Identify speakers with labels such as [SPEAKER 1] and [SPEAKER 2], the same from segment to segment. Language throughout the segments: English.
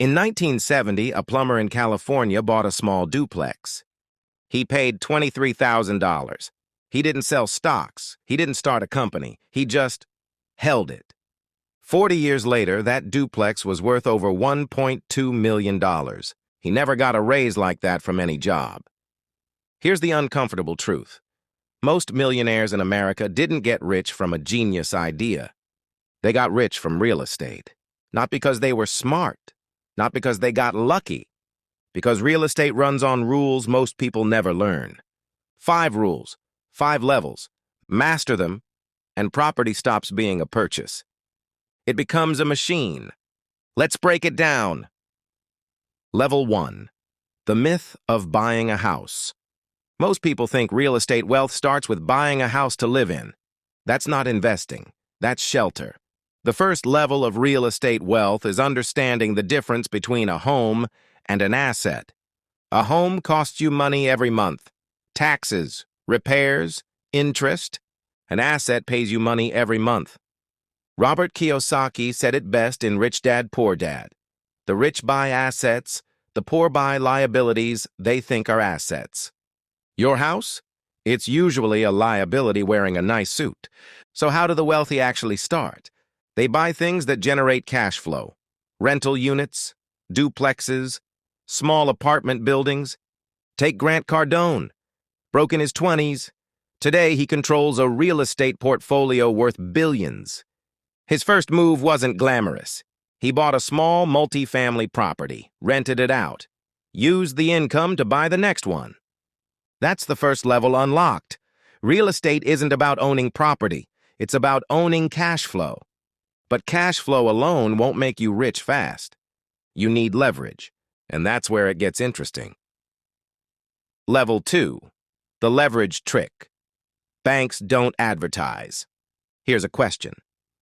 [SPEAKER 1] In 1970, a plumber in California bought a small duplex. He paid $23,000. He didn't sell stocks. He didn't start a company. He just held it. 40 years later, that duplex was worth over $1.2 million. He never got a raise like that from any job. Here's the uncomfortable truth. Most millionaires in America didn't get rich from a genius idea. They got rich from real estate. Not because they were smart. Not because they got lucky. Because real estate runs on rules most people never learn. 5 rules, 5 levels. Master them, and property stops being a purchase. It becomes a machine. Let's break it down. Level 1. The myth of buying a house. Most people think real estate wealth starts with buying a house to live in. That's not investing. That's shelter. The first level of real estate wealth is understanding the difference between a home and an asset. A home costs you money every month. Taxes, repairs, interest. An asset pays you money every month. Robert Kiyosaki said it best in Rich Dad, Poor Dad. The rich buy assets, the poor buy liabilities they think are assets. Your house? It's usually a liability wearing a nice suit. So how do the wealthy actually start? They buy things that generate cash flow. Rental units, duplexes, small apartment buildings. Take Grant Cardone. Broke in his 20s. Today he controls a real estate portfolio worth billions. His first move wasn't glamorous. He bought a small multi-family property, rented it out, used the income to buy the next one. That's the first level unlocked. Real estate isn't about owning property. It's about owning cash flow. But cash flow alone won't make you rich fast. You need leverage, and that's where it gets interesting. Level 2. The leverage trick. Banks don't advertise. Here's a question.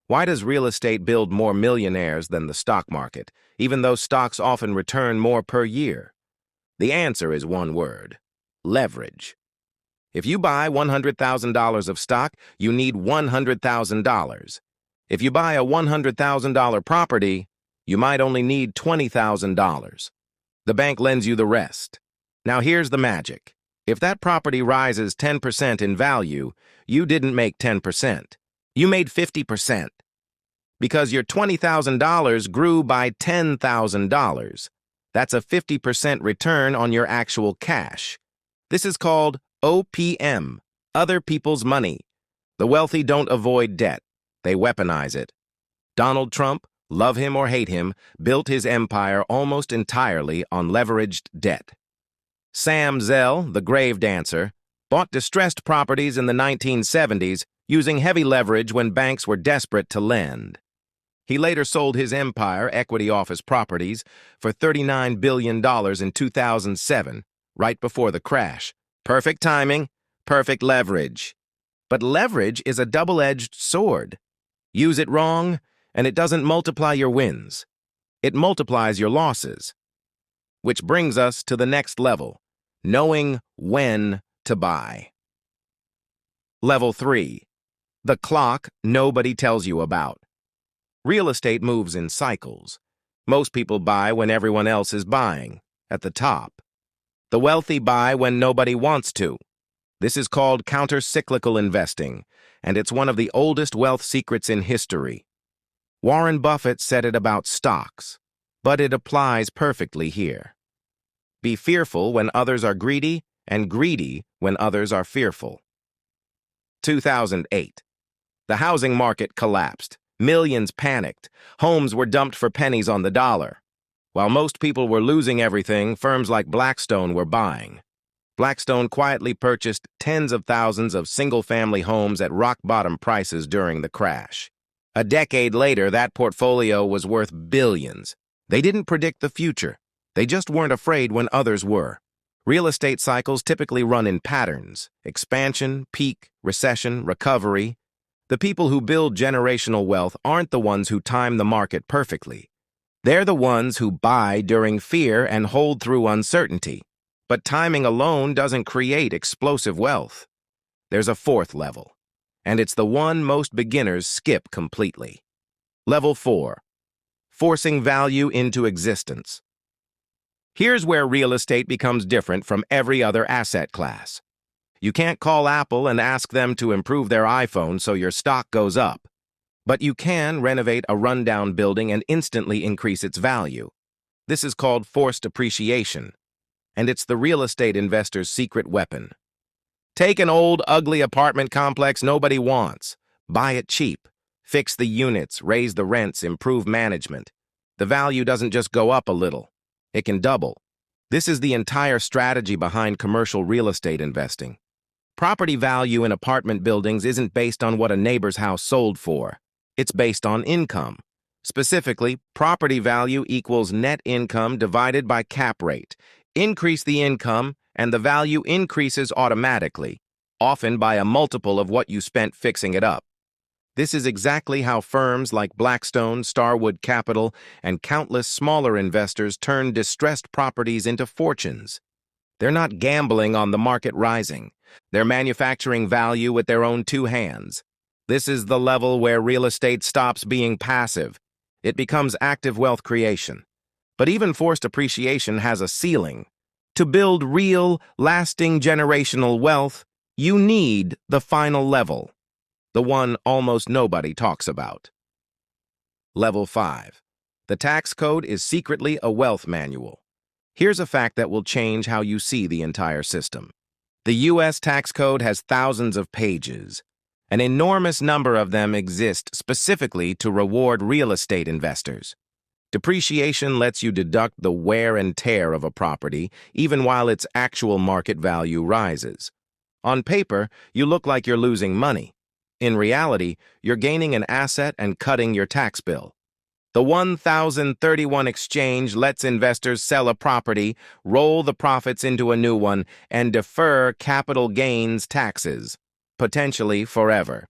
[SPEAKER 1] Why does real estate build more millionaires than the stock market, even though stocks often return more per year? The answer is one word. Leverage. If you buy $100,000 of stock, you need $100,000. If you buy a $100,000 property, you might only need $20,000. The bank lends you the rest. Now here's the magic. If that property rises 10% in value, you didn't make 10%. You made 50%. Because your $20,000 grew by $10,000. That's a 50% return on your actual cash. This is called OPM, other people's money. The wealthy don't avoid debt. They weaponize it. Donald Trump, love him or hate him, built his empire almost entirely on leveraged debt. Sam Zell, the grave dancer, bought distressed properties in the 1970s using heavy leverage when banks were desperate to lend. He later sold his empire, Equity Office Properties, for $39 billion in 2007, right before the crash. Perfect timing, perfect leverage. But leverage is a double-edged sword. Use it wrong, and it doesn't multiply your wins. It multiplies your losses. Which brings us to the next level, knowing when to buy. Level 3. The clock nobody tells you about. Real estate moves in cycles. Most people buy when everyone else is buying, at the top. The wealthy buy when nobody wants to. This is called counter-cyclical investing, and it's one of the oldest wealth secrets in history. Warren Buffett said it about stocks, but it applies perfectly here. Be fearful when others are greedy, and greedy when others are fearful. 2008. The housing market collapsed. Millions panicked. Homes were dumped for pennies on the dollar. While most people were losing everything, firms like Blackstone were buying. Blackstone quietly purchased tens of thousands of single-family homes at rock-bottom prices during the crash. A decade later, that portfolio was worth billions. They didn't predict the future. They just weren't afraid when others were. Real estate cycles typically run in patterns: expansion, peak, recession, recovery. The people who build generational wealth aren't the ones who time the market perfectly. They're the ones who buy during fear and hold through uncertainty. But timing alone doesn't create explosive wealth. There's a fourth level, and it's the one most beginners skip completely. Level 4. forcing value into existence. Here's where real estate becomes different from every other asset class. You can't call Apple and ask them to improve their iPhone so your stock goes up. But you can renovate a rundown building and instantly increase its value. This is called forced appreciation, and it's the real estate investor's secret weapon. Take an old, ugly apartment complex nobody wants. Buy it cheap. Fix the units, raise the rents, improve management. The value doesn't just go up a little. It can double. This is the entire strategy behind commercial real estate investing. Property value in apartment buildings isn't based on what a neighbor's house sold for. It's based on income. Specifically, property value equals net income divided by cap rate. Increase the income, and the value increases automatically, often by a multiple of what you spent fixing it up. This is exactly how firms like Blackstone, Starwood Capital, and countless smaller investors turn distressed properties into fortunes. They're not gambling on the market rising. They're manufacturing value with their own two hands. This is the level where real estate stops being passive. It becomes active wealth creation. But even forced appreciation has a ceiling. To build real, lasting generational wealth, you need the final level, the one almost nobody talks about. Level 5. The tax code is secretly a wealth manual. Here's a fact that will change how you see the entire system. The U.S. tax code has thousands of pages. An enormous number of them exist specifically to reward real estate investors. Depreciation lets you deduct the wear and tear of a property, even while its actual market value rises. On paper, you look like you're losing money. In reality, you're gaining an asset and cutting your tax bill. The 1031 exchange lets investors sell a property, roll the profits into a new one, and defer capital gains taxes, potentially forever.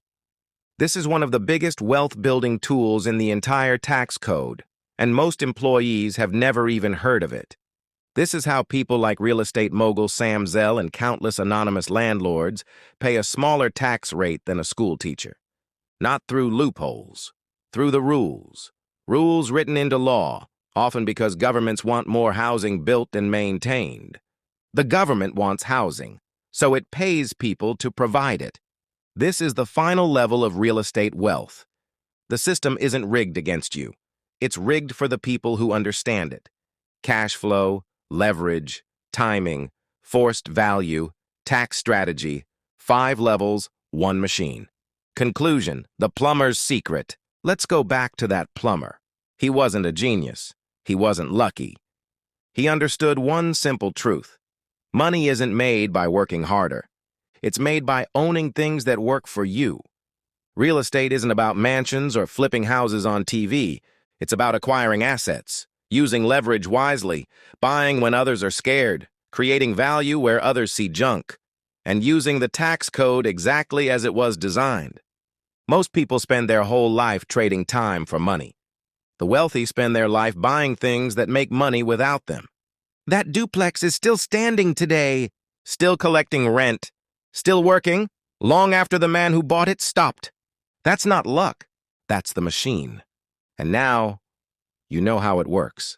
[SPEAKER 1] This is one of the biggest wealth-building tools in the entire tax code, and most employees have never even heard of it. This is how people like real estate mogul Sam Zell and countless anonymous landlords pay a smaller tax rate than a school teacher. Not through loopholes, through the rules. Rules written into law, often because governments want more housing built and maintained. The government wants housing, so it pays people to provide it. This is the final level of real estate wealth. The system isn't rigged against you. It's rigged for the people who understand it. Cash flow, leverage, timing, forced value, tax strategy, 5 levels, 1 machine. Conclusion, the plumber's secret. Let's go back to that plumber. He wasn't a genius. He wasn't lucky. He understood one simple truth. Money isn't made by working harder. It's made by owning things that work for you. Real estate isn't about mansions or flipping houses on TV. It's about acquiring assets, using leverage wisely, buying when others are scared, creating value where others see junk, and using the tax code exactly as it was designed. Most people spend their whole life trading time for money. The wealthy spend their life buying things that make money without them. That duplex is still standing today, still collecting rent, still working, long after the man who bought it stopped. That's not luck. That's the machine. And now, you know how it works.